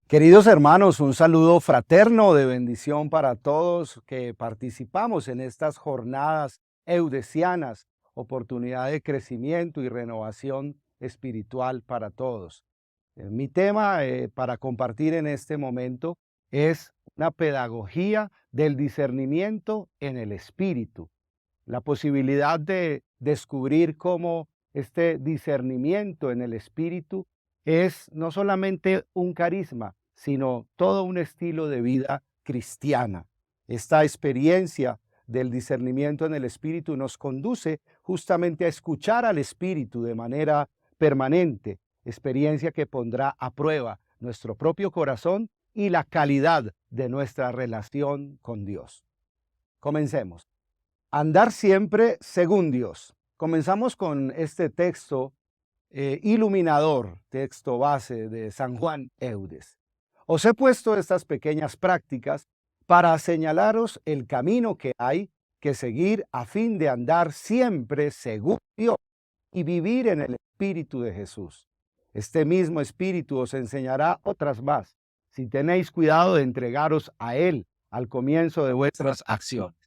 Queridos hermanos, un saludo fraterno de bendición para todos que participamos en estas jornadas eudesianas, oportunidad de crecimiento y renovación espiritual para todos. Mi tema para compartir en este momento es una pedagogía del discernimiento en el espíritu, la posibilidad de descubrir cómo este discernimiento en el espíritu es no solamente un carisma, sino todo un estilo de vida cristiana. Esta experiencia del discernimiento en el espíritu nos conduce justamente a escuchar al espíritu de manera permanente, experiencia que pondrá a prueba nuestro propio corazón y la calidad de nuestra relación con Dios. Comencemos. Andar siempre según Dios. Comenzamos con este texto iluminador, texto base de San Juan Eudes. Os he puesto estas pequeñas prácticas para señalaros el camino que hay que seguir a fin de andar siempre según Dios y vivir en el Espíritu de Jesús. Este mismo Espíritu os enseñará otras más, si tenéis cuidado de entregaros a Él al comienzo de vuestras acciones.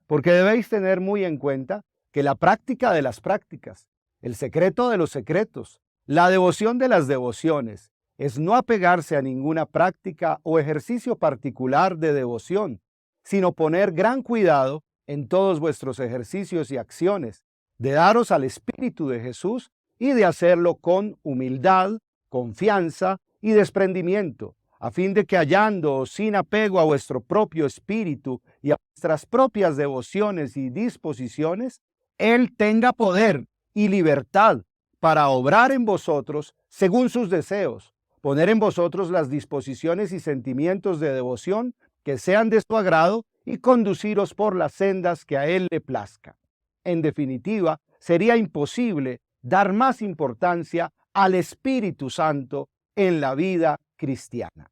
Porque debéis tener muy en cuenta que la práctica de las prácticas, el secreto de los secretos, la devoción de las devociones, es no apegarse a ninguna práctica o ejercicio particular de devoción, sino poner gran cuidado en todos vuestros ejercicios y acciones, de daros al Espíritu de Jesús y de hacerlo con humildad, confianza y desprendimiento, a fin de que hallándoos sin apego a vuestro propio espíritu y a vuestras propias devociones y disposiciones, Él tenga poder y libertad para obrar en vosotros según sus deseos, poner en vosotros las disposiciones y sentimientos de devoción que sean de su agrado y conduciros por las sendas que a Él le plazca. En definitiva, sería imposible dar más importancia al Espíritu Santo en la vida cristiana.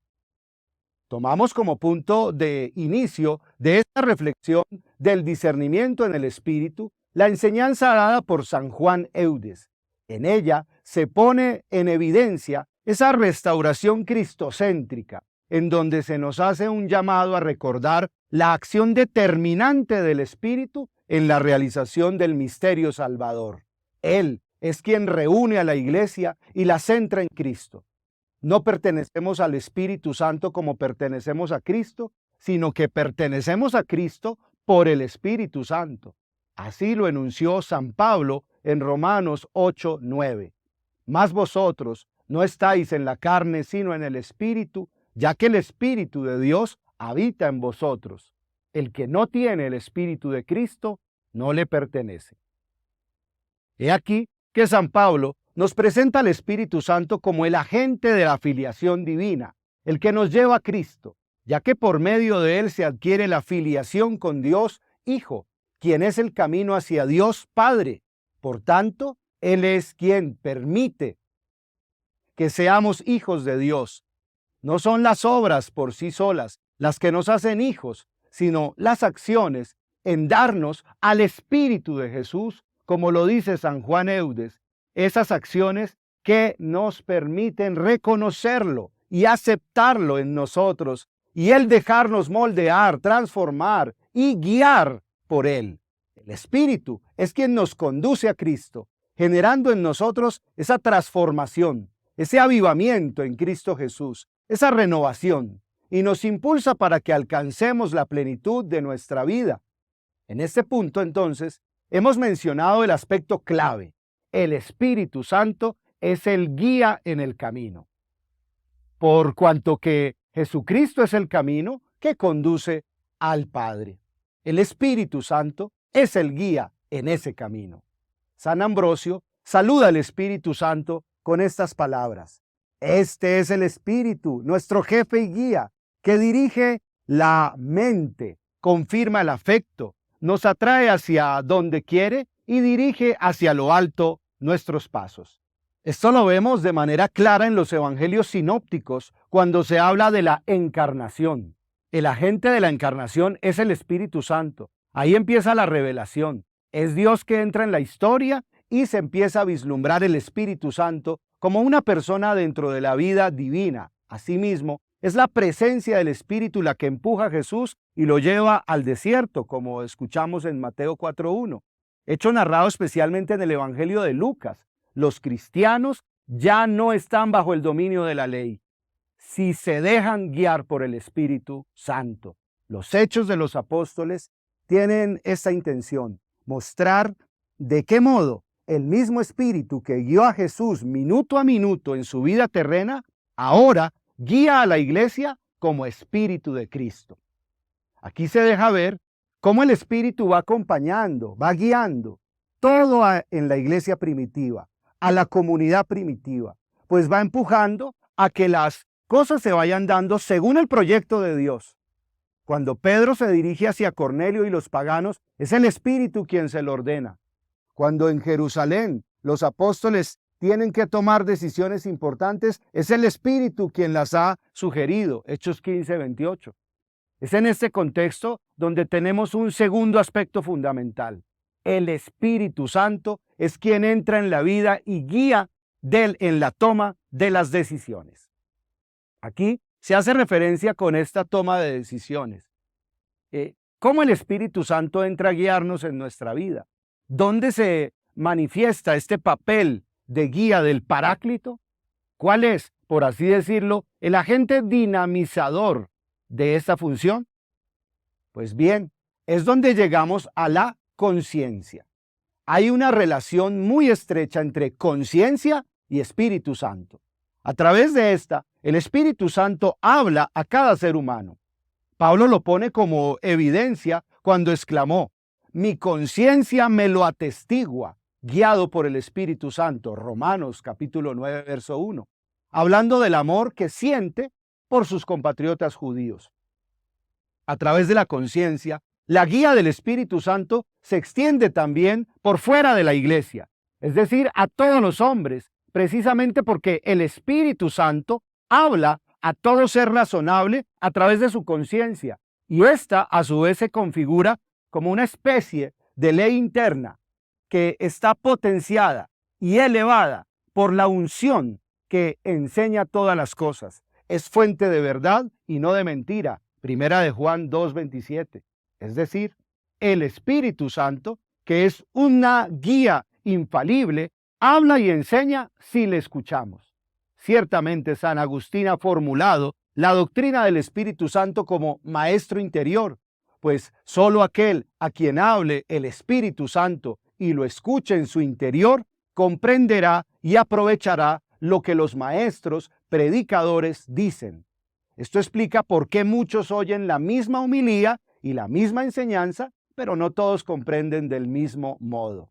Tomamos como punto de inicio de esta reflexión del discernimiento en el Espíritu la enseñanza dada por San Juan Eudes. En ella se pone en evidencia esa restauración cristocéntrica, en donde se nos hace un llamado a recordar la acción determinante del Espíritu en la realización del misterio salvador. Él es quien reúne a la Iglesia y la centra en Cristo. No pertenecemos al Espíritu Santo como pertenecemos a Cristo, sino que pertenecemos a Cristo por el Espíritu Santo. Así lo enunció San Pablo en Romanos 8:9. Mas vosotros no estáis en la carne, sino en el Espíritu, ya que el Espíritu de Dios habita en vosotros. El que no tiene el Espíritu de Cristo no le pertenece. He aquí que San Pablo nos presenta al Espíritu Santo como el agente de la filiación divina, el que nos lleva a Cristo, ya que por medio de él se adquiere la filiación con Dios Hijo, quien es el camino hacia Dios Padre. Por tanto, Él es quien permite que seamos hijos de Dios. No son las obras por sí solas las que nos hacen hijos, sino las acciones en darnos al Espíritu de Jesús, como lo dice San Juan Eudes, esas acciones que nos permiten reconocerlo y aceptarlo en nosotros y Él dejarnos moldear, transformar y guiar por Él. El Espíritu es quien nos conduce a Cristo, generando en nosotros esa transformación, ese avivamiento en Cristo Jesús, esa renovación, y nos impulsa para que alcancemos la plenitud de nuestra vida. En este punto, entonces, hemos mencionado el aspecto clave. El Espíritu Santo es el guía en el camino. Por cuanto que Jesucristo es el camino que conduce al Padre. El Espíritu Santo es el guía en ese camino. San Ambrosio saluda al Espíritu Santo con estas palabras. Este es el Espíritu, nuestro jefe y guía, que dirige la mente, confirma el afecto, nos atrae hacia donde quiere y dirige hacia lo alto nuestros pasos. Esto lo vemos de manera clara en los evangelios sinópticos cuando se habla de la encarnación. El agente de la encarnación es el Espíritu Santo. Ahí empieza la revelación. Es Dios que entra en la historia y se empieza a vislumbrar el Espíritu Santo como una persona dentro de la vida divina. Asimismo, Es la presencia del Espíritu la que empuja a Jesús y lo lleva al desierto, como escuchamos en Mateo 4:1. Hecho narrado especialmente en el Evangelio de Lucas. Los cristianos ya no están bajo el dominio de la ley, si se dejan guiar por el Espíritu Santo. Los hechos de los apóstoles tienen esta intención: mostrar de qué modo el mismo Espíritu que guió a Jesús minuto a minuto en su vida terrena, ahora guía a la iglesia como Espíritu de Cristo. Aquí se deja ver cómo el Espíritu va acompañando, va guiando todo en la iglesia primitiva, a la comunidad primitiva, pues va empujando a que las cosas se vayan dando según el proyecto de Dios. Cuando Pedro se dirige hacia Cornelio y los paganos, es el Espíritu quien se lo ordena. Cuando en Jerusalén los apóstoles tienen que tomar decisiones importantes, es el Espíritu quien las ha sugerido. Hechos 15:28. Es en este contexto donde tenemos un segundo aspecto fundamental. El Espíritu Santo es quien entra en la vida y guía en la toma de las decisiones. Aquí se hace referencia con esta toma de decisiones. ¿Cómo el Espíritu Santo entra a guiarnos en nuestra vida? ¿Dónde se manifiesta este papel de guía del Paráclito? ¿Cuál es, por así decirlo, el agente dinamizador de esta función? Pues bien, es donde llegamos a la conciencia. Hay una relación muy estrecha entre conciencia y Espíritu Santo. A través de esta, el Espíritu Santo habla a cada ser humano. Pablo lo pone como evidencia cuando exclamó: mi conciencia me lo atestigua, guiado por el Espíritu Santo. Romanos capítulo 9, verso 1. Hablando del amor que siente por sus compatriotas judíos. A través de la conciencia, la guía del Espíritu Santo se extiende también por fuera de la iglesia, es decir, a todos los hombres, precisamente porque el Espíritu Santo habla a todo ser razonable a través de su conciencia, y esta a su vez se configura como una especie de ley interna que está potenciada y elevada por la unción que enseña todas las cosas. Es fuente de verdad y no de mentira. Primera de Juan 2:27. Es decir, el Espíritu Santo, que es una guía infalible, habla y enseña si le escuchamos. Ciertamente San Agustín ha formulado la doctrina del Espíritu Santo como maestro interior, pues solo aquel a quien hable el Espíritu Santo y lo escuche en su interior, comprenderá y aprovechará lo que los maestros predicadores dicen. Esto explica por qué muchos oyen la misma homilía y la misma enseñanza, pero no todos comprenden del mismo modo.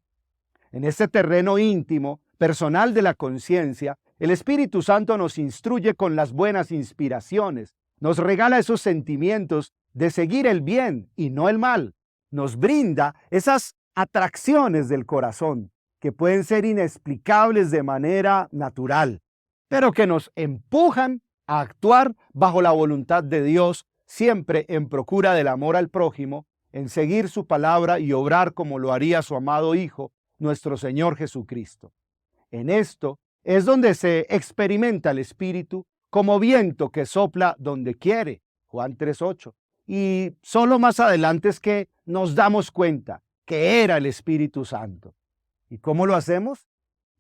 En este terreno íntimo, personal de la conciencia, el Espíritu Santo nos instruye con las buenas inspiraciones, nos regala esos sentimientos de seguir el bien y no el mal, nos brinda esas atracciones del corazón que pueden ser inexplicables de manera natural, pero que nos empujan a actuar bajo la voluntad de Dios, siempre en procura del amor al prójimo, en seguir su palabra y obrar como lo haría su amado Hijo, nuestro Señor Jesucristo. En esto es donde se experimenta el Espíritu como viento que sopla donde quiere, Juan 3:8. Y solo más adelante es que nos damos cuenta que era el Espíritu Santo. ¿Y cómo lo hacemos?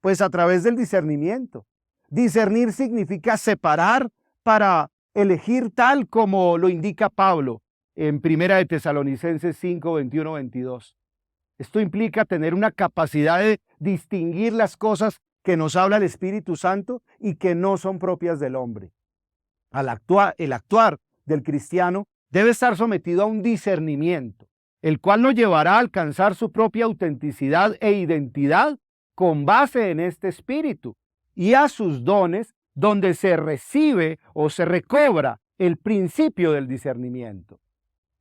Pues a través del discernimiento. Discernir significa separar para elegir, tal como lo indica Pablo en Primera de Tesalonicenses 5, 21, 22. Esto implica tener una capacidad de distinguir las cosas que nos habla el Espíritu Santo y que no son propias del hombre. El actuar del cristiano debe estar sometido a un discernimiento, el cual lo llevará a alcanzar su propia autenticidad e identidad con base en este Espíritu y a sus dones, donde se recibe o se recobra el principio del discernimiento.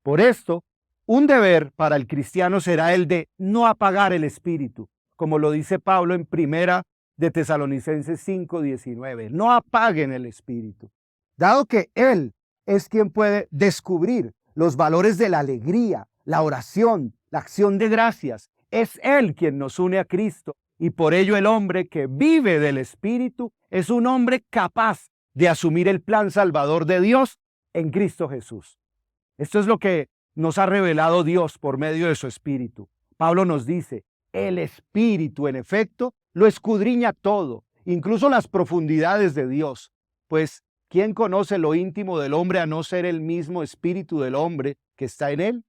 Por esto, un deber para el cristiano será el de no apagar el Espíritu, como lo dice Pablo en Primera de Tesalonicenses 5:19. No apaguen el Espíritu, dado que Él es quien puede descubrir los valores de la alegría, la oración, la acción de gracias. Es Él quien nos une a Cristo, y por ello el hombre que vive del Espíritu es un hombre capaz de asumir el plan salvador de Dios en Cristo Jesús. Esto es lo que nos ha revelado Dios por medio de su Espíritu. Pablo nos dice, el Espíritu, en efecto, lo escudriña todo, incluso las profundidades de Dios. Pues, ¿quién conoce lo íntimo del hombre a no ser el mismo Espíritu del hombre que está en él?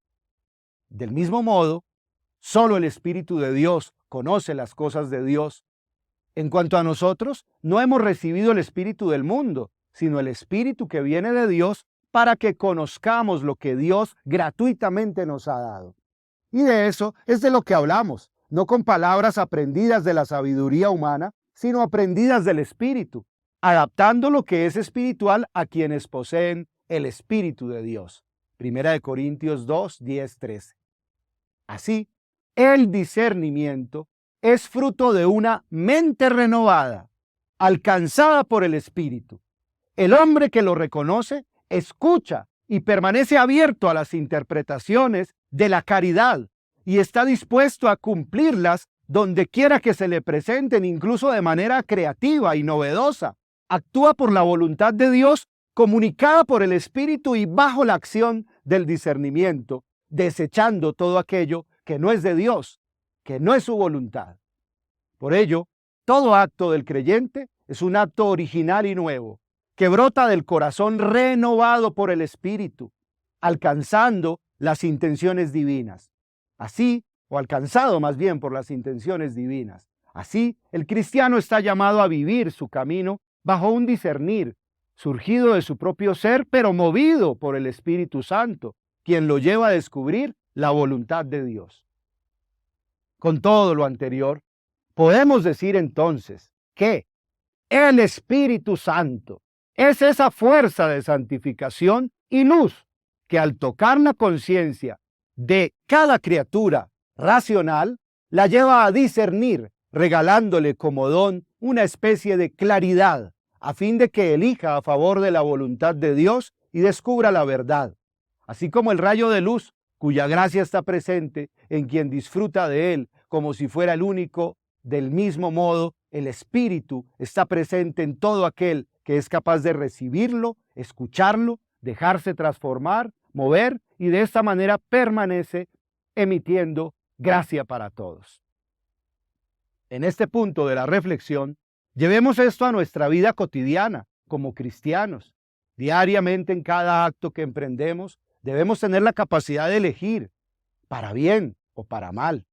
Del mismo modo, solo el Espíritu de Dios conoce las cosas de Dios. En cuanto a nosotros, no hemos recibido el espíritu del mundo, sino el Espíritu que viene de Dios para que conozcamos lo que Dios gratuitamente nos ha dado. Y de eso es de lo que hablamos, no con palabras aprendidas de la sabiduría humana, sino aprendidas del Espíritu, adaptando lo que es espiritual a quienes poseen el Espíritu de Dios. 1 Corintios 2, 10, 13. Así, el discernimiento es fruto de una mente renovada, alcanzada por el Espíritu. El hombre que lo reconoce, escucha y permanece abierto a las interpretaciones de la caridad y está dispuesto a cumplirlas donde quiera que se le presenten, incluso de manera creativa y novedosa. Actúa por la voluntad de Dios, comunicada por el Espíritu y bajo la acción del discernimiento, desechando todo aquello que no es de Dios, que no es su voluntad. Por ello, todo acto del creyente es un acto original y nuevo, que brota del corazón renovado por el Espíritu, alcanzando las intenciones divinas. Así, o alcanzado más bien por las intenciones divinas. Así, el cristiano está llamado a vivir su camino bajo un discernir, surgido de su propio ser, pero movido por el Espíritu Santo, quien lo lleva a descubrir la voluntad de Dios. Con todo lo anterior, podemos decir entonces que el Espíritu Santo es esa fuerza de santificación y luz que al tocar la conciencia de cada criatura racional, la lleva a discernir, regalándole como don una especie de claridad, a fin de que elija a favor de la voluntad de Dios y descubra la verdad. Así como el rayo de luz, cuya gracia está presente en quien disfruta de él como si fuera el único, del mismo modo, el Espíritu está presente en todo aquel que es capaz de recibirlo, escucharlo, dejarse transformar, mover y de esta manera permanece emitiendo gracia para todos. En este punto de la reflexión, llevemos esto a nuestra vida cotidiana como cristianos. Diariamente en cada acto que emprendemos debemos tener la capacidad de elegir para bien o para mal.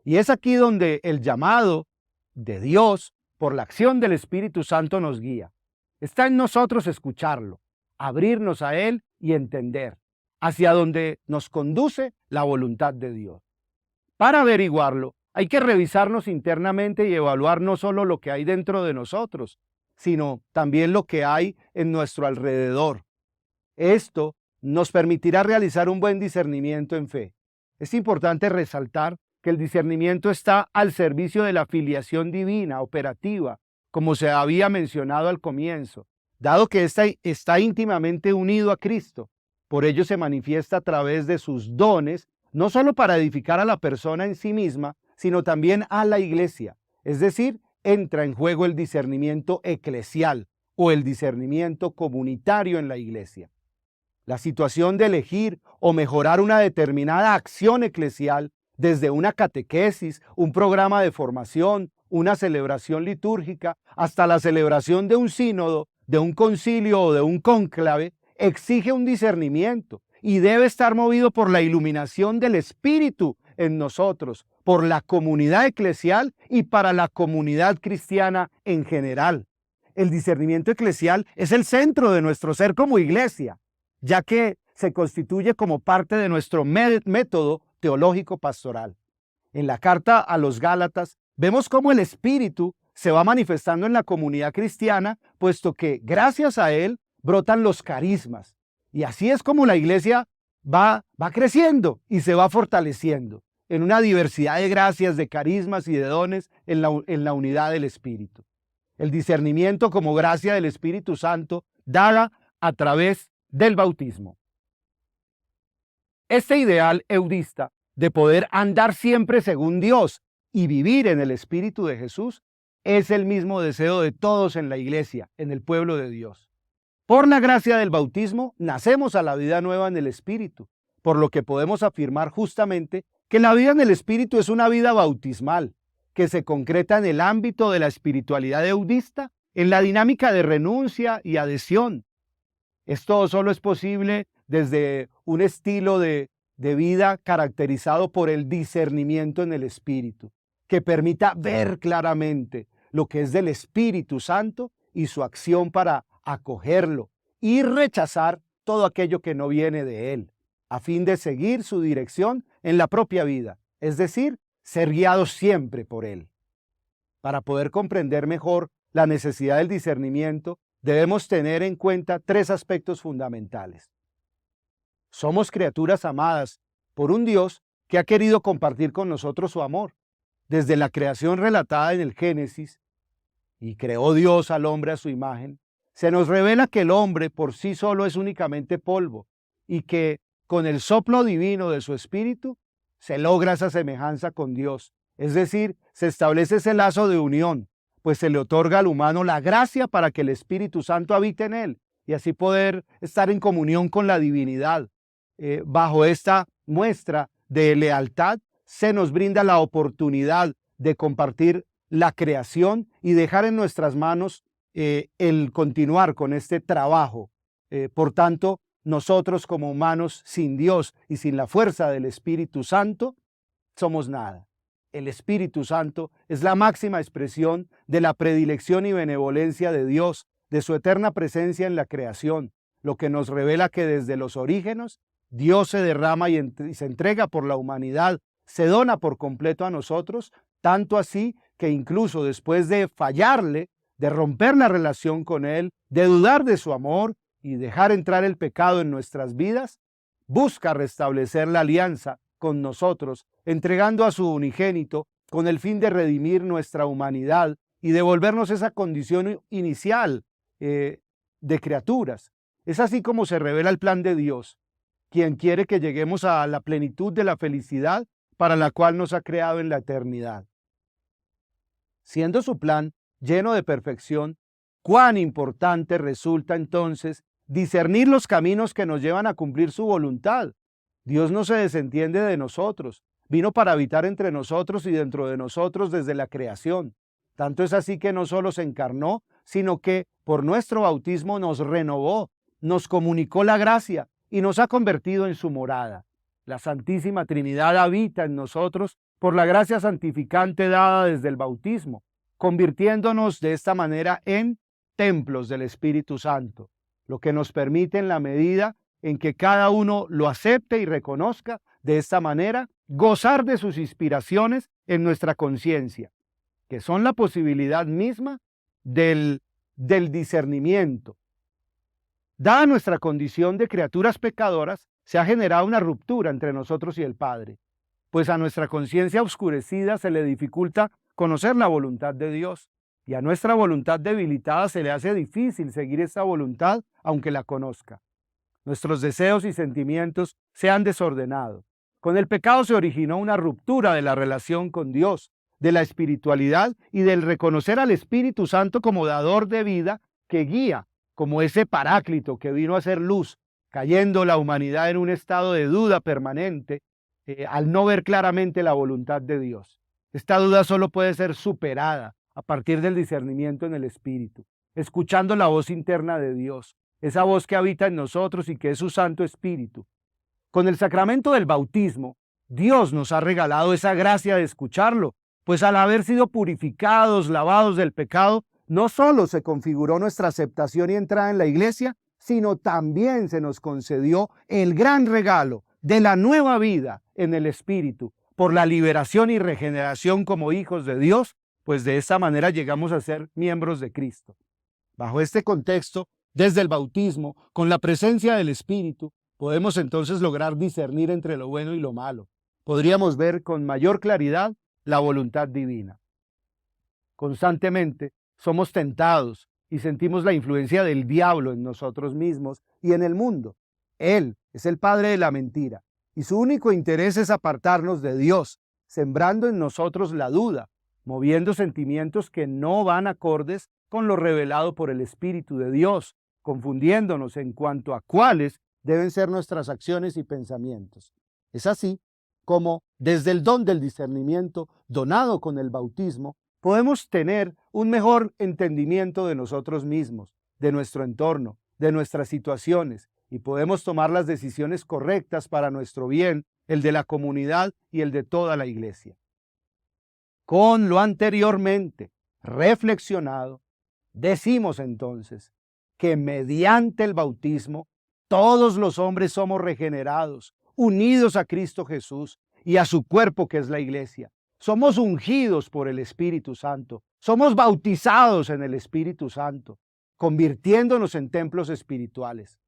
Y es aquí donde el llamado de Dios por la acción del Espíritu Santo nos guía. Está en nosotros escucharlo, abrirnos a Él y entender hacia donde nos conduce la voluntad de Dios. Para averiguarlo, hay que revisarnos internamente y evaluar no solo lo que hay dentro de nosotros, sino también lo que hay en nuestro alrededor. Esto nos permitirá realizar un buen discernimiento en fe. Es importante resaltar que el discernimiento está al servicio de la filiación divina, operativa, como se había mencionado al comienzo, dado que ésta está íntimamente unido a Cristo. Por ello se manifiesta a través de sus dones, no solo para edificar a la persona en sí misma, sino también a la iglesia. Es decir, entra en juego el discernimiento eclesial o el discernimiento comunitario en la iglesia. La situación de elegir o mejorar una determinada acción eclesial, desde una catequesis, un programa de formación, una celebración litúrgica, hasta la celebración de un sínodo, de un concilio o de un cónclave, exige un discernimiento y debe estar movido por la iluminación del Espíritu en nosotros, por la comunidad eclesial y para la comunidad cristiana en general. El discernimiento eclesial es el centro de nuestro ser como iglesia, ya que se constituye como parte de nuestro método teológico pastoral. En la carta a los Gálatas vemos cómo el Espíritu se va manifestando en la comunidad cristiana, puesto que gracias a él brotan los carismas. Y así es como la iglesia va creciendo y se va fortaleciendo en una diversidad de gracias, de carismas y de dones en la unidad del Espíritu. El discernimiento como gracia del Espíritu Santo dada a través del bautismo. Este ideal eudista de poder andar siempre según Dios y vivir en el Espíritu de Jesús es el mismo deseo de todos en la iglesia, en el pueblo de Dios. Por la gracia del bautismo, nacemos a la vida nueva en el Espíritu, por lo que podemos afirmar justamente que la vida en el Espíritu es una vida bautismal, que se concreta en el ámbito de la espiritualidad eudista, en la dinámica de renuncia y adhesión. Esto solo es posible desde un estilo de vida caracterizado por el discernimiento en el Espíritu, que permita ver claramente lo que es del Espíritu Santo y su acción para acogerlo y rechazar todo aquello que no viene de Él, a fin de seguir su dirección en la propia vida, es decir, ser guiados siempre por Él. Para poder comprender mejor la necesidad del discernimiento, debemos tener en cuenta tres aspectos fundamentales. Somos criaturas amadas por un Dios que ha querido compartir con nosotros su amor. Desde la creación relatada en el Génesis, y creó Dios al hombre a su imagen, se nos revela que el hombre por sí solo es únicamente polvo y que con el soplo divino de su espíritu se logra esa semejanza con Dios. Es decir, se establece ese lazo de unión, pues se le otorga al humano la gracia para que el Espíritu Santo habite en él y así poder estar en comunión con la divinidad. Bajo esta muestra de lealtad se nos brinda la oportunidad de compartir la creación y dejar en nuestras manos el continuar con este trabajo. Por tanto, nosotros como humanos sin Dios y sin la fuerza del Espíritu Santo, somos nada. El Espíritu Santo es la máxima expresión de la predilección y benevolencia de Dios, de su eterna presencia en la creación, lo que nos revela que desde los orígenes Dios se derrama y se entrega por la humanidad, se dona por completo a nosotros, tanto así que incluso después de fallarle, de romper la relación con Él, de dudar de su amor y dejar entrar el pecado en nuestras vidas, busca restablecer la alianza con nosotros, entregando a su unigénito con el fin de redimir nuestra humanidad y devolvernos esa condición inicial de criaturas. Es así como se revela el plan de Dios, quien quiere que lleguemos a la plenitud de la felicidad para la cual nos ha creado en la eternidad. Siendo su plan lleno de perfección, cuán importante resulta entonces discernir los caminos que nos llevan a cumplir su voluntad. Dios no se desentiende de nosotros, vino para habitar entre nosotros y dentro de nosotros desde la creación. Tanto es así que no solo se encarnó, sino que por nuestro bautismo nos renovó, nos comunicó la gracia y nos ha convertido en su morada. La Santísima Trinidad habita en nosotros por la gracia santificante dada desde el bautismo, convirtiéndonos de esta manera en templos del Espíritu Santo, lo que nos permite en la medida en que cada uno lo acepte y reconozca, de esta manera gozar de sus inspiraciones en nuestra conciencia, que son la posibilidad misma del discernimiento. Dada nuestra condición de criaturas pecadoras, se ha generado una ruptura entre nosotros y el Padre, pues a nuestra conciencia oscurecida se le dificulta conocer la voluntad de Dios, y a nuestra voluntad debilitada se le hace difícil seguir esa voluntad aunque la conozca. Nuestros deseos y sentimientos se han desordenado. Con el pecado se originó una ruptura de la relación con Dios, de la espiritualidad y del reconocer al Espíritu Santo como dador de vida que guía, como ese paráclito que vino a ser luz, cayendo la humanidad en un estado de duda permanente al no ver claramente la voluntad de Dios. Esta duda solo puede ser superada a partir del discernimiento en el Espíritu, escuchando la voz interna de Dios, esa voz que habita en nosotros y que es su Santo Espíritu. Con el sacramento del bautismo, Dios nos ha regalado esa gracia de escucharlo, pues al haber sido purificados, lavados del pecado, no solo se configuró nuestra aceptación y entrada en la iglesia, sino también se nos concedió el gran regalo de la nueva vida en el Espíritu, por la liberación y regeneración como hijos de Dios, pues de esta manera llegamos a ser miembros de Cristo. Bajo este contexto, desde el bautismo, con la presencia del Espíritu, podemos entonces lograr discernir entre lo bueno y lo malo. Podríamos ver con mayor claridad la voluntad divina. Constantemente somos tentados y sentimos la influencia del diablo en nosotros mismos y en el mundo. Él es el padre de la mentira y su único interés es apartarnos de Dios, sembrando en nosotros la duda, moviendo sentimientos que no van acordes con lo revelado por el Espíritu de Dios, confundiéndonos en cuanto a cuáles deben ser nuestras acciones y pensamientos. Es así como desde el don del discernimiento donado con el bautismo, podemos tener un mejor entendimiento de nosotros mismos, de nuestro entorno, de nuestras situaciones, y podemos tomar las decisiones correctas para nuestro bien, el de la comunidad y el de toda la iglesia. Con lo anteriormente reflexionado, decimos entonces que mediante el bautismo todos los hombres somos regenerados, unidos a Cristo Jesús y a su cuerpo que es la iglesia. Somos ungidos por el Espíritu Santo, somos bautizados en el Espíritu Santo, convirtiéndonos en templos espirituales.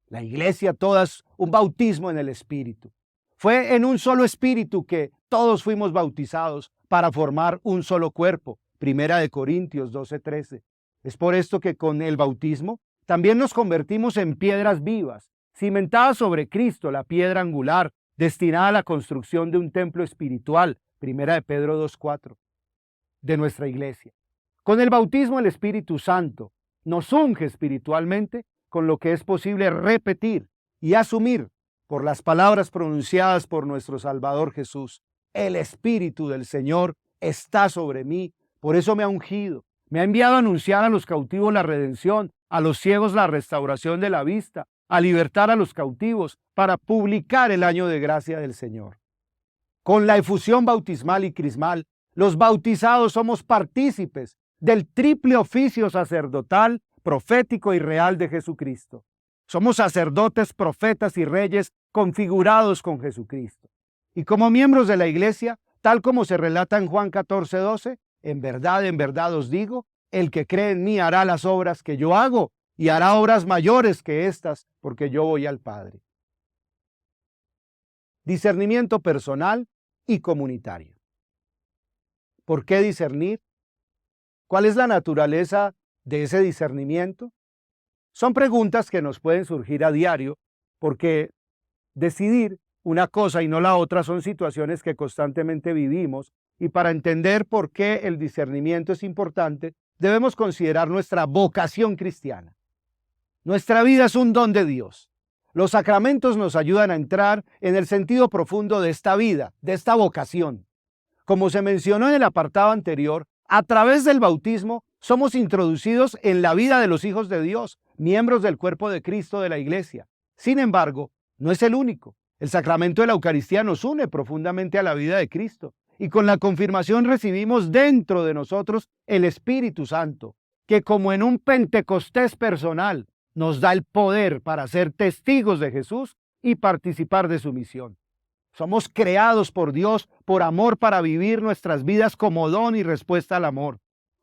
La iglesia toda es un bautismo en el Espíritu. Fue en un solo Espíritu que todos fuimos bautizados para formar un solo cuerpo. Primera de Corintios 12:13. Es por esto que con el bautismo también nos convertimos en piedras vivas, cimentadas sobre Cristo, la piedra angular, destinada a la construcción de un templo espiritual. Primera de Pedro 2:4. De nuestra iglesia. Con el bautismo el Espíritu Santo nos unge espiritualmente con lo que es posible repetir y asumir por las palabras pronunciadas por nuestro Salvador Jesús. El Espíritu del Señor está sobre mí, por eso me ha ungido. Me ha enviado a anunciar a los cautivos la redención, a los ciegos la restauración de la vista, a libertar a los cautivos, para publicar el año de gracia del Señor. Con la efusión bautismal y crismal, los bautizados somos partícipes del triple oficio sacerdotal, profético y real de Jesucristo. Somos sacerdotes, profetas y reyes configurados con Jesucristo. Y como miembros de la iglesia, tal como se relata en Juan 14:12, en verdad os digo, el que cree en mí hará las obras que yo hago y hará obras mayores que estas, porque yo voy al Padre. Discernimiento personal y comunitario. ¿Por qué discernir? ¿Cuál es la naturaleza de ese discernimiento? Son preguntas que nos pueden surgir a diario, porque decidir una cosa y no la otra son situaciones que constantemente vivimos, y para entender por qué el discernimiento es importante, debemos considerar nuestra vocación cristiana. Nuestra vida es un don de Dios. Los sacramentos nos ayudan a entrar en el sentido profundo de esta vida, de esta vocación. Como se mencionó en el apartado anterior, a través del bautismo somos introducidos en la vida de los hijos de Dios, miembros del cuerpo de Cristo de la iglesia. Sin embargo, no es el único. El sacramento de la Eucaristía nos une profundamente a la vida de Cristo, y con la confirmación recibimos dentro de nosotros el Espíritu Santo, que como en un Pentecostés personal nos da el poder para ser testigos de Jesús y participar de su misión. Somos creados por Dios por amor para vivir nuestras vidas como don y respuesta al amor.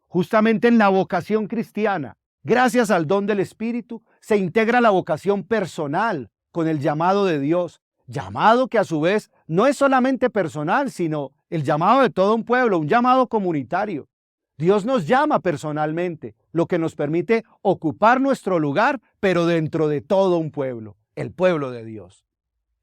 Justamente en la vocación cristiana, gracias al don del Espíritu, se integra la vocación personal con el llamado de Dios, llamado que a su vez no es solamente personal, sino el llamado de todo un pueblo, un llamado comunitario. Dios nos llama personalmente, lo que nos permite ocupar nuestro lugar, pero dentro de todo un pueblo, el pueblo de Dios.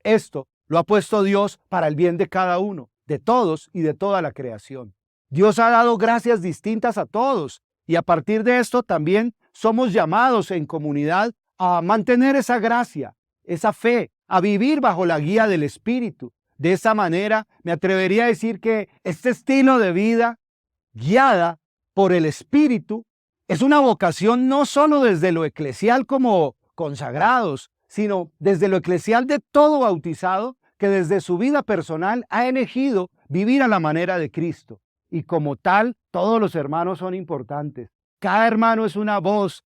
Esto lo ha puesto Dios para el bien de cada uno, de todos y de toda la creación. Dios ha dado gracias distintas a todos, y a partir de esto también somos llamados en comunidad a mantener esa gracia, esa fe, a vivir bajo la guía del Espíritu. De esa manera, me atrevería a decir que este estilo de vida, guiada por el Espíritu, es una vocación no solo desde lo eclesial como consagrados, sino desde lo eclesial de todo bautizado que desde su vida personal ha elegido vivir a la manera de Cristo. Y como tal, todos los hermanos son importantes. Cada hermano es una voz,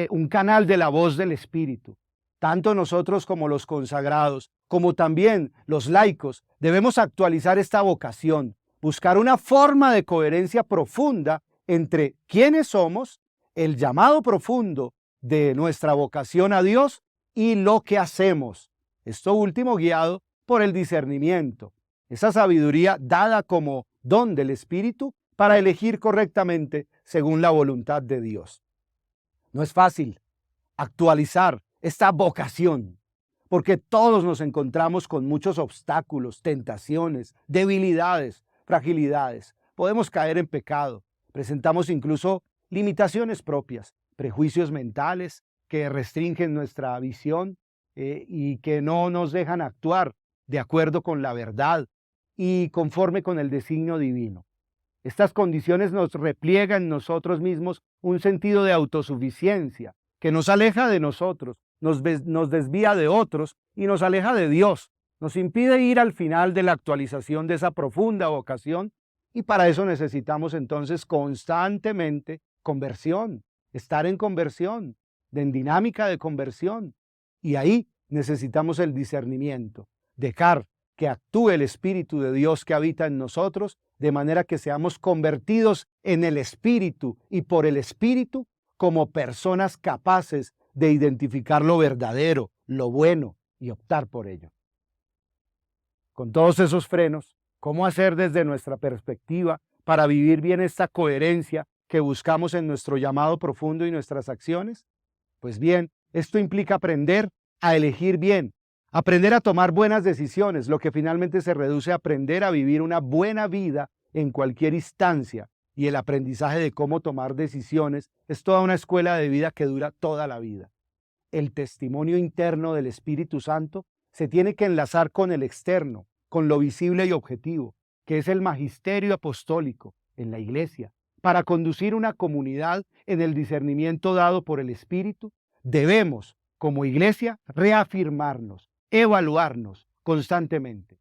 un canal de la voz del Espíritu. Tanto nosotros como los consagrados, como también los laicos, debemos actualizar esta vocación, buscar una forma de coherencia profunda entre quiénes somos, el llamado profundo de nuestra vocación a Dios y lo que hacemos. Esto último guiado por el discernimiento, esa sabiduría dada como don del Espíritu para elegir correctamente según la voluntad de Dios. No es fácil actualizar esta vocación, porque todos nos encontramos con muchos obstáculos, tentaciones, debilidades, fragilidades. Podemos caer en pecado, presentamos incluso limitaciones propias, prejuicios mentales, que restringen nuestra visión y que no nos dejan actuar de acuerdo con la verdad y conforme con el designio divino. Estas condiciones nos repliegan en nosotros mismos un sentido de autosuficiencia que nos aleja de nosotros, nos desvía de otros y nos aleja de Dios. Nos impide ir al final de la actualización de esa profunda vocación y para eso necesitamos entonces constantemente conversión, estar en conversión, en dinámica de conversión. Y ahí necesitamos el discernimiento, dejar que actúe el Espíritu de Dios que habita en nosotros, de manera que seamos convertidos en el Espíritu y por el Espíritu como personas capaces de identificar lo verdadero, lo bueno y optar por ello. Con todos esos frenos, ¿cómo hacer desde nuestra perspectiva para vivir bien esta coherencia que buscamos en nuestro llamado profundo y nuestras acciones? Pues bien, esto implica aprender a elegir bien, aprender a tomar buenas decisiones, lo que finalmente se reduce a aprender a vivir una buena vida en cualquier instancia. Y el aprendizaje de cómo tomar decisiones es toda una escuela de vida que dura toda la vida. El testimonio interno del Espíritu Santo se tiene que enlazar con el externo, con lo visible y objetivo, que es el magisterio apostólico en la Iglesia. Para conducir una comunidad en el discernimiento dado por el Espíritu, debemos, como Iglesia, reafirmarnos, evaluarnos constantemente.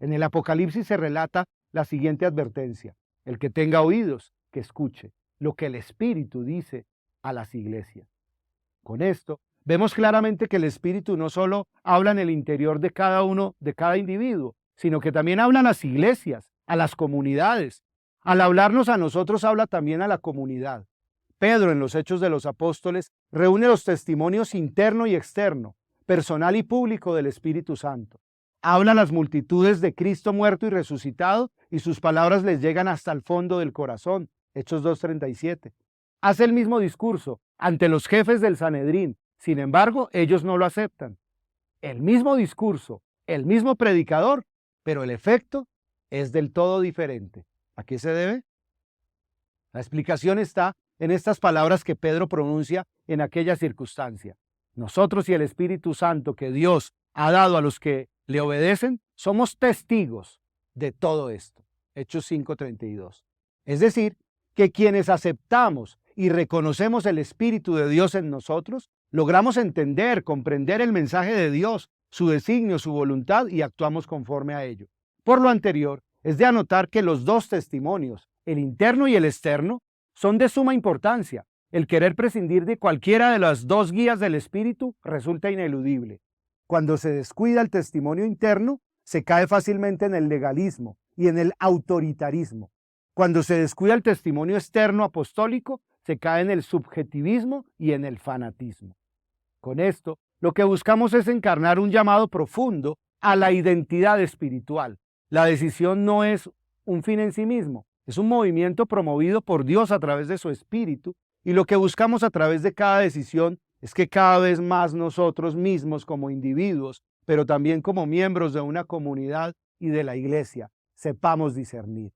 En el Apocalipsis se relata la siguiente advertencia: el que tenga oídos, que escuche lo que el Espíritu dice a las iglesias. Con esto, vemos claramente que el Espíritu no solo habla en el interior de cada uno, de cada individuo, sino que también habla a las iglesias, a las comunidades. Al hablarnos a nosotros, habla también a la comunidad. Pedro, en los Hechos de los Apóstoles, reúne los testimonios interno y externo, personal y público del Espíritu Santo. Habla a las multitudes de Cristo muerto y resucitado y sus palabras les llegan hasta el fondo del corazón. Hechos 2:37. Hace el mismo discurso ante los jefes del Sanedrín. Sin embargo, ellos no lo aceptan. El mismo discurso, el mismo predicador, pero el efecto es del todo diferente. ¿A qué se debe? La explicación está en estas palabras que Pedro pronuncia en aquella circunstancia. Nosotros y el Espíritu Santo que Dios ha dado a los que le obedecen, somos testigos de todo esto. Hechos 5:32. Es decir, que quienes aceptamos y reconocemos el Espíritu de Dios en nosotros, logramos entender, comprender el mensaje de Dios, su designio, su voluntad y actuamos conforme a ello. Por lo anterior, es de anotar que los dos testimonios, el interno y el externo, son de suma importancia. El querer prescindir de cualquiera de las dos guías del Espíritu resulta ineludible. Cuando se descuida el testimonio interno, se cae fácilmente en el legalismo y en el autoritarismo. Cuando se descuida el testimonio externo apostólico, se cae en el subjetivismo y en el fanatismo. Con esto, lo que buscamos es encarnar un llamado profundo a la identidad espiritual. La decisión no es un fin en sí mismo, es un movimiento promovido por Dios a través de su Espíritu, y lo que buscamos a través de cada decisión es que cada vez más nosotros mismos como individuos, pero también como miembros de una comunidad y de la Iglesia, sepamos discernir.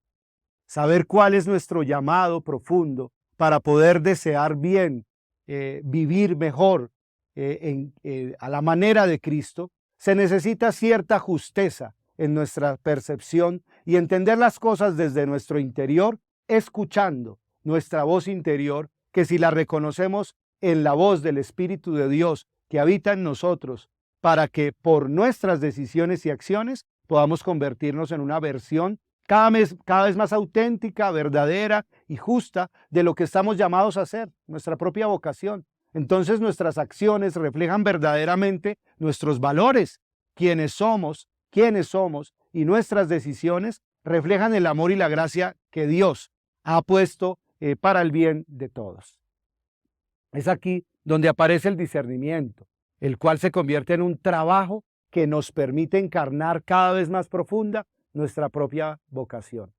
Saber cuál es nuestro llamado profundo para poder desear bien, vivir mejor a la manera de Cristo, se necesita cierta justeza en nuestra percepción y entender las cosas desde nuestro interior, escuchando nuestra voz interior, que si la reconocemos en la voz del Espíritu de Dios que habita en nosotros, para que por nuestras decisiones y acciones podamos convertirnos en una versión cada vez más auténtica, verdadera y justa de lo que estamos llamados a hacer, nuestra propia vocación. Entonces nuestras acciones reflejan verdaderamente nuestros valores, quiénes somos, y nuestras decisiones reflejan el amor y la gracia que Dios ha puesto para el bien de todos. Es aquí donde aparece el discernimiento, el cual se convierte en un trabajo que nos permite encarnar cada vez más profunda nuestra propia vocación.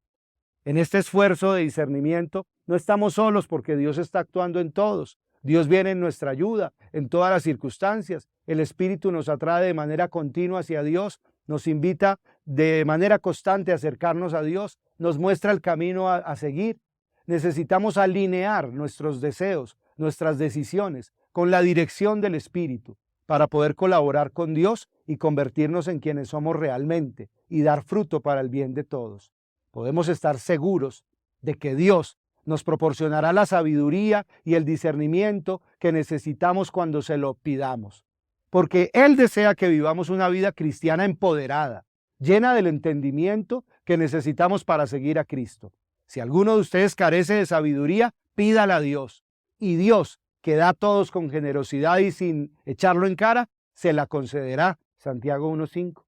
En este esfuerzo de discernimiento no estamos solos porque Dios está actuando en todos. Dios viene en nuestra ayuda en todas las circunstancias. El Espíritu nos atrae de manera continua hacia Dios, nos invita de manera constante a acercarnos a Dios, nos muestra el camino a seguir. Necesitamos alinear nuestros deseos, nuestras decisiones, con la dirección del Espíritu, para poder colaborar con Dios y convertirnos en quienes somos realmente y dar fruto para el bien de todos. Podemos estar seguros de que Dios nos proporcionará la sabiduría y el discernimiento que necesitamos cuando se lo pidamos, porque Él desea que vivamos una vida cristiana empoderada, llena del entendimiento que necesitamos para seguir a Cristo. Si alguno de ustedes carece de sabiduría, pídala a Dios, y Dios, que da a todos con generosidad y sin echarlo en cara, se la concederá. Santiago 1:5.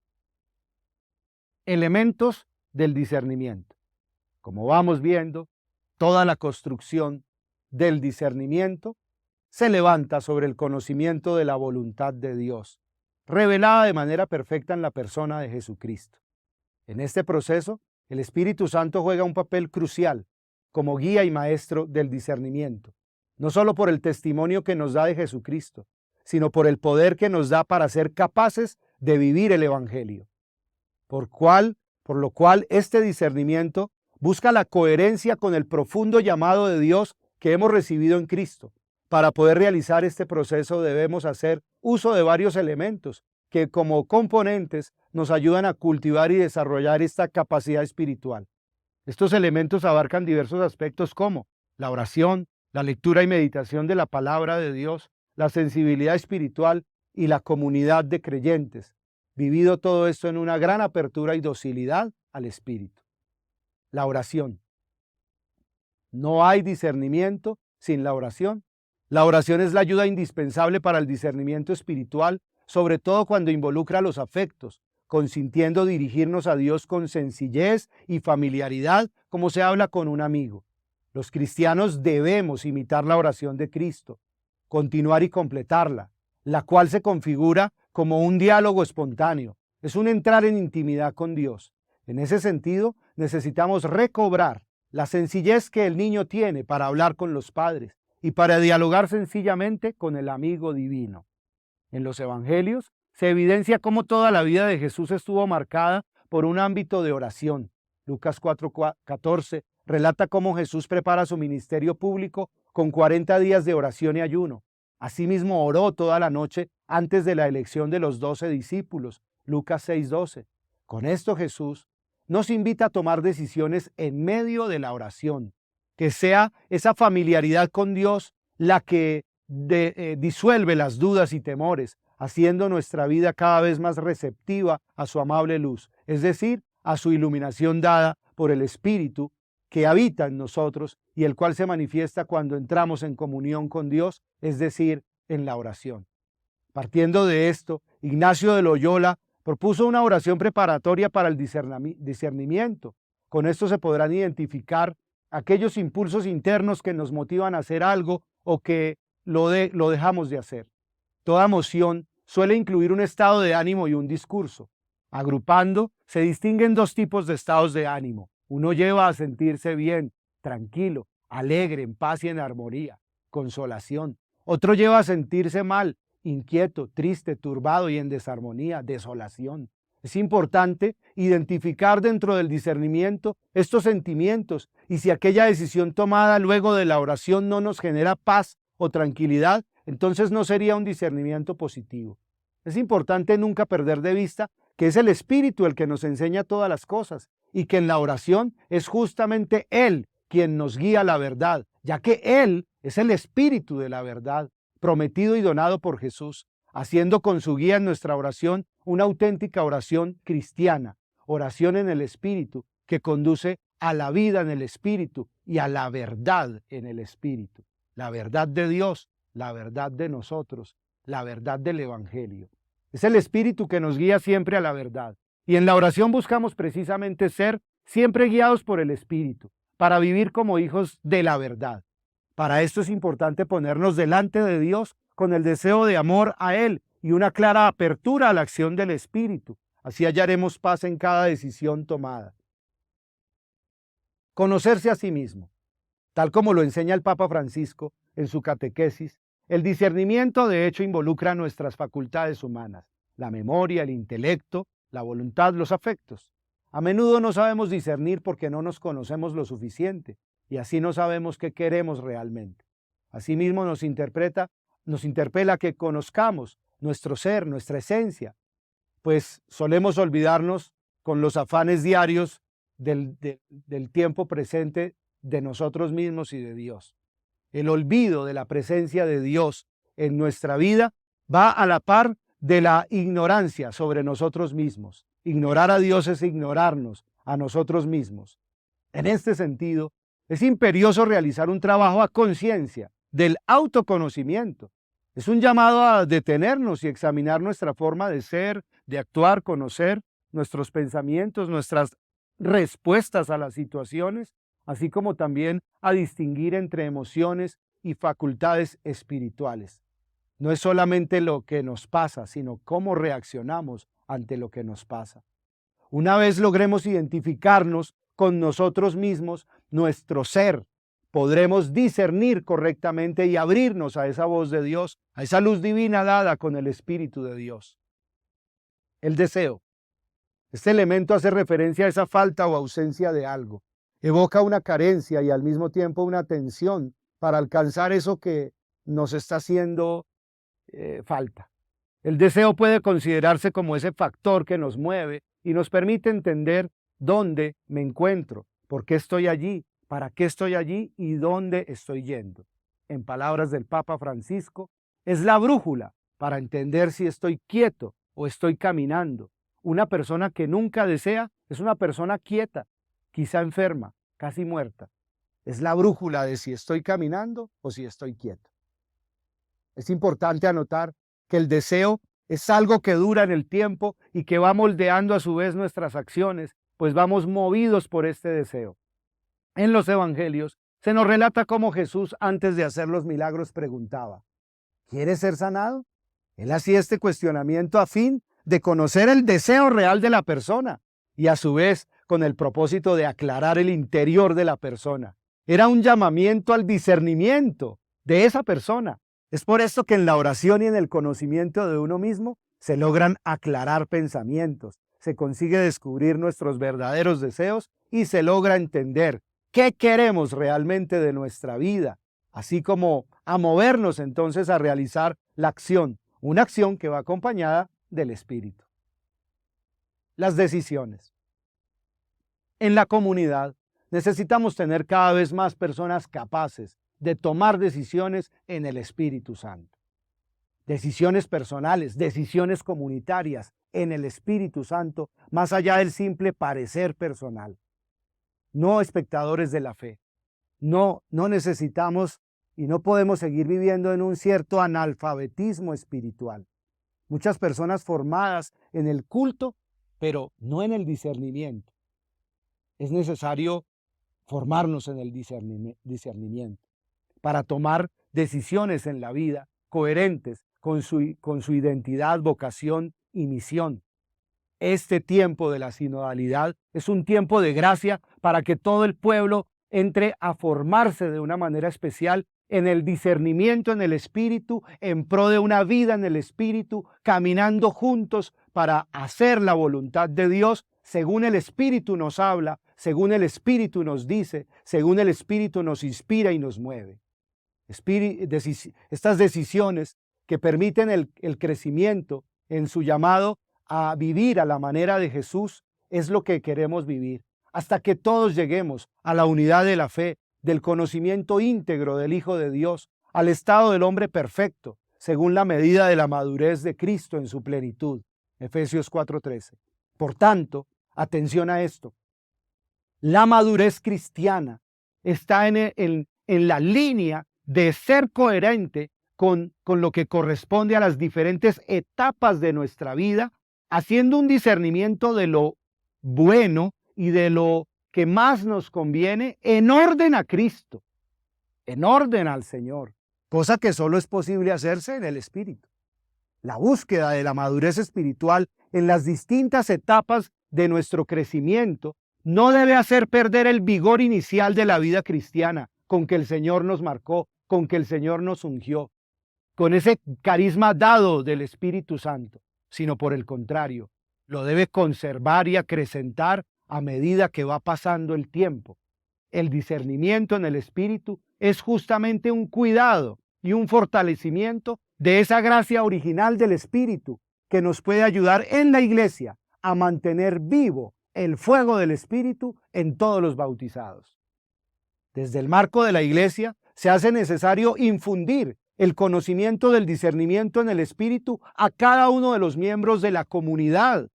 Elementos del discernimiento. Como vamos viendo, toda la construcción del discernimiento se levanta sobre el conocimiento de la voluntad de Dios, revelada de manera perfecta en la persona de Jesucristo. En este proceso, el Espíritu Santo juega un papel crucial como guía y maestro del discernimiento, no solo por el testimonio que nos da de Jesucristo, sino por el poder que nos da para ser capaces de vivir el Evangelio. Por lo cual este discernimiento busca la coherencia con el profundo llamado de Dios que hemos recibido en Cristo. Para poder realizar este proceso debemos hacer uso de varios elementos que como componentes nos ayudan a cultivar y desarrollar esta capacidad espiritual. Estos elementos abarcan diversos aspectos como la oración, la lectura y meditación de la palabra de Dios, la sensibilidad espiritual y la comunidad de creyentes, vivido todo esto en una gran apertura y docilidad al Espíritu. La oración. No hay discernimiento sin la oración. La oración es la ayuda indispensable para el discernimiento espiritual, sobre todo cuando involucra los afectos, consintiendo dirigirnos a Dios con sencillez y familiaridad, como se habla con un amigo. Los cristianos debemos imitar la oración de Cristo, continuar y completarla, la cual se configura como un diálogo espontáneo. Es un entrar en intimidad con Dios. En ese sentido, necesitamos recobrar la sencillez que el niño tiene para hablar con los padres y para dialogar sencillamente con el amigo divino. En los evangelios se evidencia cómo toda la vida de Jesús estuvo marcada por un ámbito de oración. Lucas 4:14 relata cómo Jesús prepara su ministerio público con 40 días de oración y ayuno. Asimismo oró toda la noche antes de la elección de los 12 discípulos. Lucas 6:12. Con esto Jesús nos invita a tomar decisiones en medio de la oración, que sea esa familiaridad con Dios la que disuelve las dudas y temores, haciendo nuestra vida cada vez más receptiva a su amable luz, es decir, a su iluminación dada por el Espíritu que habita en nosotros y el cual se manifiesta cuando entramos en comunión con Dios, es decir, en la oración. Partiendo de esto, Ignacio de Loyola propuso una oración preparatoria para el discernimiento. Con esto se podrán identificar aquellos impulsos internos que nos motivan a hacer algo o que lo dejamos de hacer. Toda emoción suele incluir un estado de ánimo y un discurso. Agrupando, se distinguen dos tipos de estados de ánimo. Uno lleva a sentirse bien, tranquilo, alegre, en paz y en armonía, consolación. Otro lleva a sentirse mal, inquieto, triste, turbado y en desarmonía, desolación. Es importante identificar dentro del discernimiento estos sentimientos y si aquella decisión tomada luego de la oración no nos genera paz o tranquilidad, entonces no sería un discernimiento positivo. Es importante nunca perder de vista que es el Espíritu el que nos enseña todas las cosas y que en la oración es justamente Él quien nos guía a la verdad, ya que Él es el Espíritu de la verdad, prometido y donado por Jesús, haciendo con su guía en nuestra oración una auténtica oración cristiana, oración en el Espíritu, que conduce a la vida en el Espíritu y a la verdad en el Espíritu. La verdad de Dios, la verdad de nosotros, la verdad del Evangelio. Es el Espíritu que nos guía siempre a la verdad. Y en la oración buscamos precisamente ser siempre guiados por el Espíritu, para vivir como hijos de la verdad. Para esto es importante ponernos delante de Dios con el deseo de amor a Él y una clara apertura a la acción del Espíritu. Así hallaremos paz en cada decisión tomada. Conocerse a sí mismo. Tal como lo enseña el Papa Francisco en su catequesis, el discernimiento de hecho involucra nuestras facultades humanas, la memoria, el intelecto, la voluntad, los afectos. A menudo no sabemos discernir porque no nos conocemos lo suficiente y así no sabemos qué queremos realmente. Asimismo nos interpreta nos interpela que conozcamos nuestro ser, nuestra esencia, pues solemos olvidarnos con los afanes diarios del tiempo presente de nosotros mismos y de Dios. El olvido de la presencia de Dios en nuestra vida va a la par de la ignorancia sobre nosotros mismos. Ignorar a Dios es ignorarnos a nosotros mismos. En este sentido, es imperioso realizar un trabajo a conciencia del autoconocimiento. Es un llamado a detenernos y examinar nuestra forma de ser, de actuar, conocer nuestros pensamientos, nuestras respuestas a las situaciones, así como también a distinguir entre emociones y facultades espirituales. No es solamente lo que nos pasa, sino cómo reaccionamos ante lo que nos pasa. Una vez logremos identificarnos con nosotros mismos, nuestro ser, podremos discernir correctamente y abrirnos a esa voz de Dios, a esa luz divina dada con el Espíritu de Dios. El deseo. Este elemento hace referencia a esa falta o ausencia de algo. Evoca una carencia y al mismo tiempo una tensión para alcanzar eso que nos está haciendo falta. El deseo puede considerarse como ese factor que nos mueve y nos permite entender dónde me encuentro, por qué estoy allí, para qué estoy allí y dónde estoy yendo. En palabras del Papa Francisco, es la brújula para entender si estoy quieto o estoy caminando. Una persona que nunca desea es una persona quieta, quizá enferma, casi muerta. Es la brújula de si estoy caminando o si estoy quieto. Es importante anotar que el deseo es algo que dura en el tiempo y que va moldeando a su vez nuestras acciones, pues vamos movidos por este deseo. En los evangelios se nos relata cómo Jesús, antes de hacer los milagros, preguntaba: ¿quieres ser sanado? Él hacía este cuestionamiento a fin de conocer el deseo real de la persona y a su vez con el propósito de aclarar el interior de la persona. Era un llamamiento al discernimiento de esa persona. Es por esto que en la oración y en el conocimiento de uno mismo se logran aclarar pensamientos, se consigue descubrir nuestros verdaderos deseos y se logra entender qué queremos realmente de nuestra vida, así como a movernos entonces a realizar la acción, una acción que va acompañada del Espíritu. Las decisiones. En la comunidad necesitamos tener cada vez más personas capaces de tomar decisiones en el Espíritu Santo. Decisiones personales, decisiones comunitarias en el Espíritu Santo, más allá del simple parecer personal. No espectadores de la fe. No necesitamos y no podemos seguir viviendo en un cierto analfabetismo espiritual. Muchas personas formadas en el culto, pero no en el discernimiento. Es necesario formarnos en el discernimiento para tomar decisiones en la vida coherentes con su identidad, vocación y misión. Este tiempo de la sinodalidad es un tiempo de gracia para que todo el pueblo entre a formarse de una manera especial en el discernimiento en el Espíritu, en pro de una vida en el Espíritu, caminando juntos para hacer la voluntad de Dios según el Espíritu nos habla, según el Espíritu nos dice, según el Espíritu nos inspira y nos mueve. Estas decisiones que permiten el crecimiento en su llamado a vivir a la manera de Jesús es lo que queremos vivir, hasta que todos lleguemos a la unidad de la fe, del conocimiento íntegro del Hijo de Dios, al estado del hombre perfecto, según la medida de la madurez de Cristo en su plenitud. Efesios 4:13. Por tanto, atención a esto. La madurez cristiana está en la línea de ser coherente con lo que corresponde a las diferentes etapas de nuestra vida, haciendo un discernimiento de lo bueno y de lo que más nos conviene en orden a Cristo, en orden al Señor, cosa que solo es posible hacerse en el Espíritu. La búsqueda de la madurez espiritual en las distintas etapas de nuestro crecimiento no debe hacer perder el vigor inicial de la vida cristiana con que el Señor nos marcó, con que el Señor nos ungió, con ese carisma dado del Espíritu Santo, sino por el contrario, lo debe conservar y acrecentar a medida que va pasando el tiempo. El discernimiento en el Espíritu es justamente un cuidado y un fortalecimiento de esa gracia original del Espíritu que nos puede ayudar en la iglesia a mantener vivo el fuego del Espíritu en todos los bautizados. Desde el marco de la iglesia se hace necesario infundir el conocimiento del discernimiento en el Espíritu a cada uno de los miembros de la comunidad.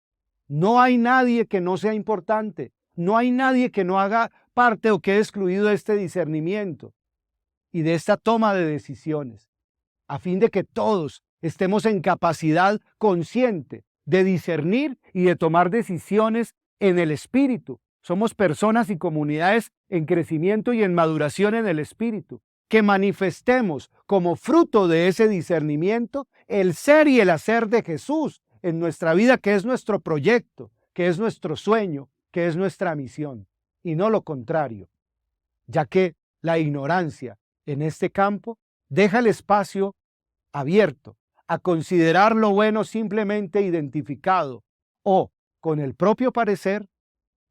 No hay nadie que no sea importante, no hay nadie que no haga parte o quede excluido de este discernimiento y de esta toma de decisiones, a fin de que todos estemos en capacidad consciente de discernir y de tomar decisiones en el Espíritu. Somos personas y comunidades en crecimiento y en maduración en el Espíritu, que manifestemos como fruto de ese discernimiento el ser y el hacer de Jesús en nuestra vida, que es nuestro proyecto, que es nuestro sueño, que es nuestra misión, y no lo contrario, ya que la ignorancia en este campo deja el espacio abierto a considerar lo bueno simplemente identificado o con el propio parecer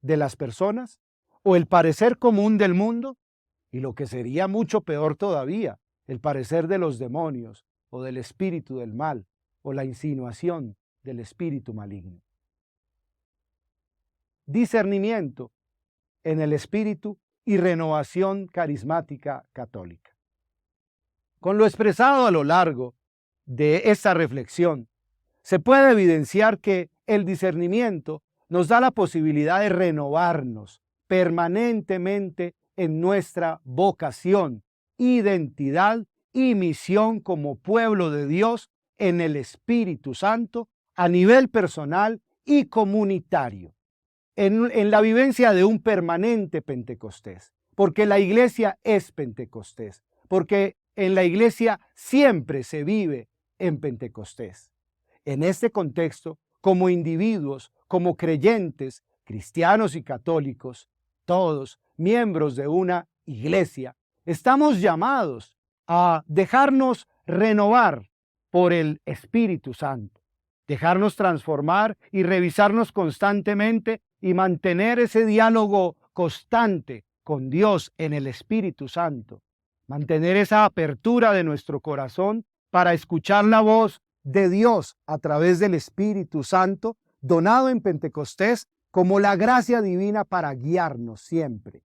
de las personas o el parecer común del mundo, y lo que sería mucho peor todavía, el parecer de los demonios o del espíritu del mal o la insinuación del espíritu maligno. Discernimiento en el espíritu y renovación carismática católica. Con lo expresado a lo largo de esta reflexión, se puede evidenciar que el discernimiento nos da la posibilidad de renovarnos permanentemente en nuestra vocación, identidad y misión como pueblo de Dios en el Espíritu Santo a nivel personal y comunitario, en la vivencia de un permanente Pentecostés, porque la iglesia es Pentecostés, porque en la iglesia siempre se vive en Pentecostés. En este contexto, como individuos, como creyentes, cristianos y católicos, todos miembros de una iglesia, estamos llamados a dejarnos renovar por el Espíritu Santo, dejarnos transformar y revisarnos constantemente y mantener ese diálogo constante con Dios en el Espíritu Santo, mantener esa apertura de nuestro corazón para escuchar la voz de Dios a través del Espíritu Santo, donado en Pentecostés como la gracia divina para guiarnos siempre.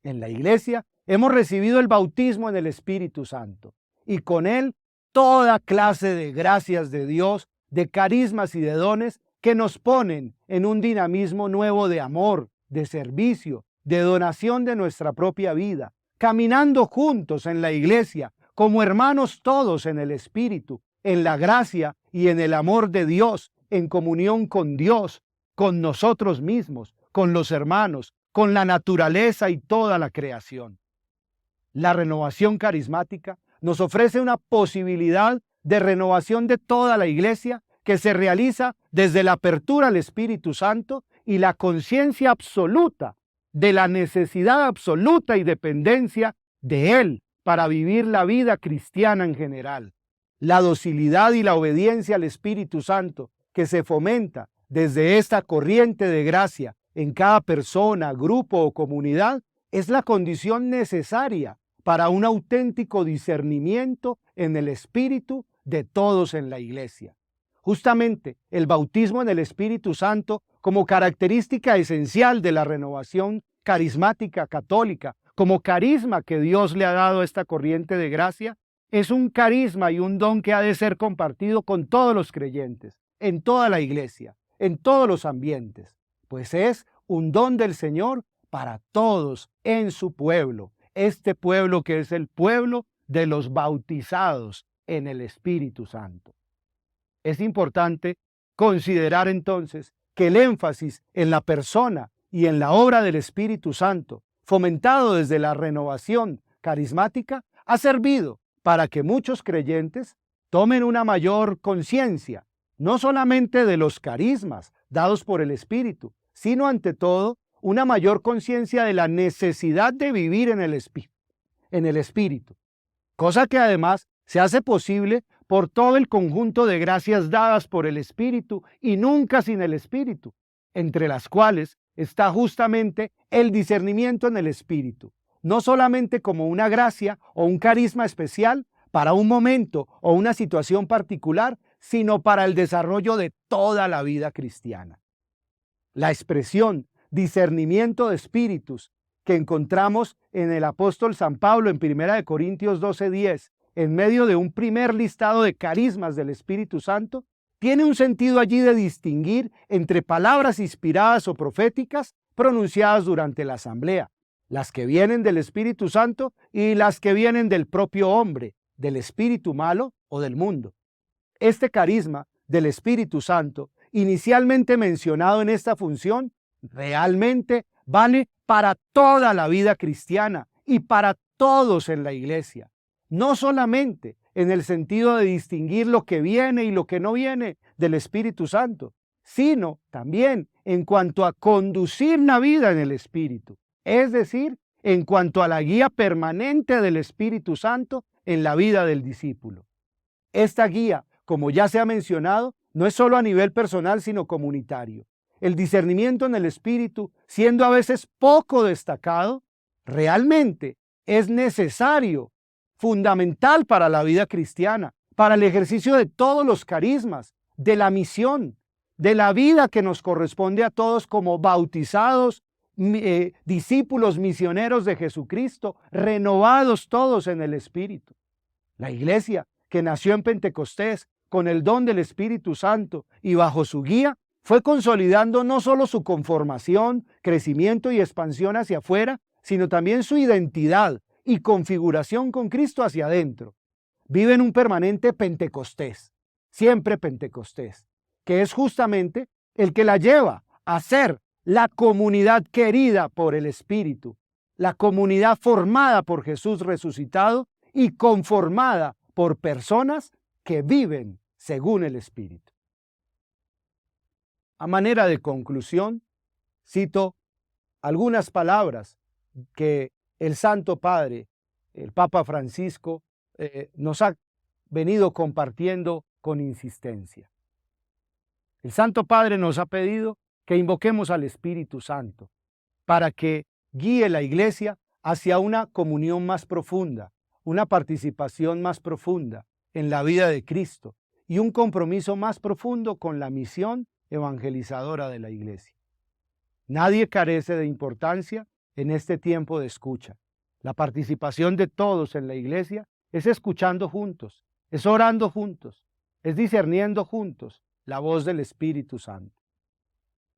En la iglesia hemos recibido el bautismo en el Espíritu Santo y con él toda clase de gracias de Dios, de carismas y de dones que nos ponen en un dinamismo nuevo de amor, de servicio, de donación de nuestra propia vida, caminando juntos en la iglesia como hermanos todos en el Espíritu, en la gracia y en el amor de Dios, en comunión con Dios, con nosotros mismos, con los hermanos, con la naturaleza y toda la creación. La renovación carismática nos ofrece una posibilidad de renovación de toda la iglesia que se realiza desde la apertura al Espíritu Santo y la conciencia absoluta de la necesidad absoluta y dependencia de Él para vivir la vida cristiana en general. La docilidad y la obediencia al Espíritu Santo que se fomenta desde esta corriente de gracia en cada persona, grupo o comunidad es la condición necesaria para un auténtico discernimiento en el Espíritu de todos en la iglesia. Justamente el bautismo en el Espíritu Santo como característica esencial de la renovación carismática católica, como carisma que Dios le ha dado a esta corriente de gracia, es un carisma y un don que ha de ser compartido con todos los creyentes, en toda la iglesia, en todos los ambientes, pues es un don del Señor para todos en su pueblo, este pueblo que es el pueblo de los bautizados en el Espíritu Santo. Es importante considerar entonces que el énfasis en la persona y en la obra del Espíritu Santo, fomentado desde la renovación carismática, ha servido para que muchos creyentes tomen una mayor conciencia, no solamente de los carismas dados por el Espíritu, sino ante todo una mayor conciencia de la necesidad de vivir en el Espíritu, cosa que además se hace posible por todo el conjunto de gracias dadas por el Espíritu y nunca sin el Espíritu, entre las cuales está justamente el discernimiento en el Espíritu, no solamente como una gracia o un carisma especial para un momento o una situación particular, sino para el desarrollo de toda la vida cristiana. La expresión discernimiento de espíritus que encontramos en el apóstol San Pablo en 1 Corintios 12:10, en medio de un primer listado de carismas del Espíritu Santo, tiene un sentido allí de distinguir entre palabras inspiradas o proféticas pronunciadas durante la asamblea, las que vienen del Espíritu Santo y las que vienen del propio hombre, del espíritu malo o del mundo. Este carisma del Espíritu Santo, inicialmente mencionado en esta función, realmente vale para toda la vida cristiana y para todos en la iglesia. No solamente en el sentido de distinguir lo que viene y lo que no viene del Espíritu Santo, sino también en cuanto a conducir la vida en el Espíritu, es decir, en cuanto a la guía permanente del Espíritu Santo en la vida del discípulo. Esta guía, como ya se ha mencionado, no es solo a nivel personal, sino comunitario. El discernimiento en el Espíritu, siendo a veces poco destacado, realmente es necesario, fundamental para la vida cristiana, para el ejercicio de todos los carismas, de la misión, de la vida que nos corresponde a todos como bautizados, discípulos misioneros de Jesucristo, renovados todos en el Espíritu. La iglesia que nació en Pentecostés con el don del Espíritu Santo y bajo su guía, fue consolidando no solo su conformación, crecimiento y expansión hacia afuera, sino también su identidad y configuración con Cristo hacia adentro. Vive en un permanente Pentecostés, siempre Pentecostés, que es justamente el que la lleva a ser la comunidad querida por el Espíritu, la comunidad formada por Jesús resucitado y conformada por personas que viven según el Espíritu. A manera de conclusión, cito algunas palabras que el Santo Padre, el Papa Francisco, nos ha venido compartiendo con insistencia. El Santo Padre nos ha pedido que invoquemos al Espíritu Santo para que guíe la Iglesia hacia una comunión más profunda, una participación más profunda en la vida de Cristo y un compromiso más profundo con la misión evangelizadora de la Iglesia. Nadie carece de importancia en este tiempo de escucha. La participación de todos en la Iglesia es escuchando juntos, es orando juntos, es discerniendo juntos la voz del Espíritu Santo.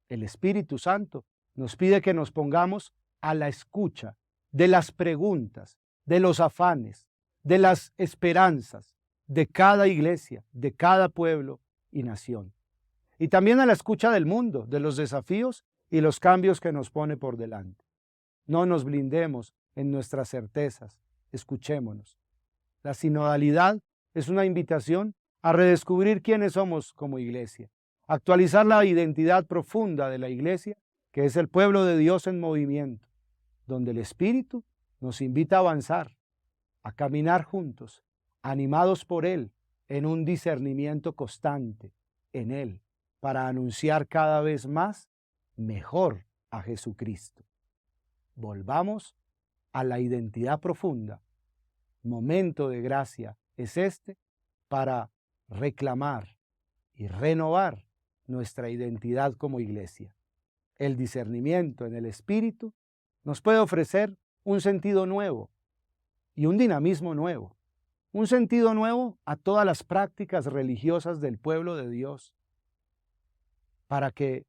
El Espíritu Santo nos pide que nos pongamos a la escucha de las preguntas, de los afanes, de las esperanzas de cada iglesia, de cada pueblo y nación. Y también a la escucha del mundo, de los desafíos y los cambios que nos pone por delante. No nos blindemos en nuestras certezas, escuchémonos. La sinodalidad es una invitación a redescubrir quiénes somos como iglesia, actualizar la identidad profunda de la iglesia, que es el pueblo de Dios en movimiento, donde el Espíritu nos invita a avanzar, a caminar juntos, animados por Él, en un discernimiento constante en Él, para anunciar cada vez más mejor a Jesucristo. Volvamos a la identidad profunda. Momento de gracia es este para reclamar y renovar nuestra identidad como iglesia. El discernimiento en el Espíritu nos puede ofrecer un sentido nuevo y un dinamismo nuevo, un sentido nuevo a todas las prácticas religiosas del pueblo de Dios, para que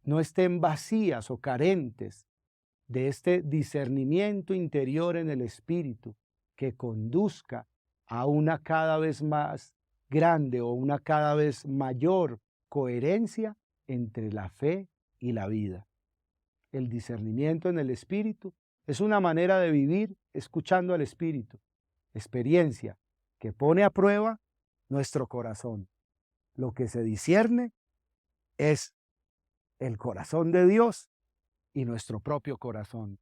no estén vacías o carentes de este discernimiento interior en el Espíritu que conduzca a una cada vez más grande o una cada vez mayor coherencia entre la fe y la vida. El discernimiento en el Espíritu es una manera de vivir escuchando al Espíritu, experiencia que pone a prueba nuestro corazón. Lo que se discierne es el corazón de Dios y nuestro propio corazón,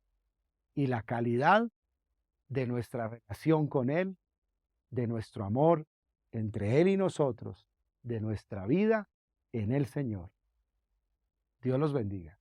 y la calidad de nuestra relación con Él, de nuestro amor entre Él y nosotros, de nuestra vida en el Señor. Dios los bendiga.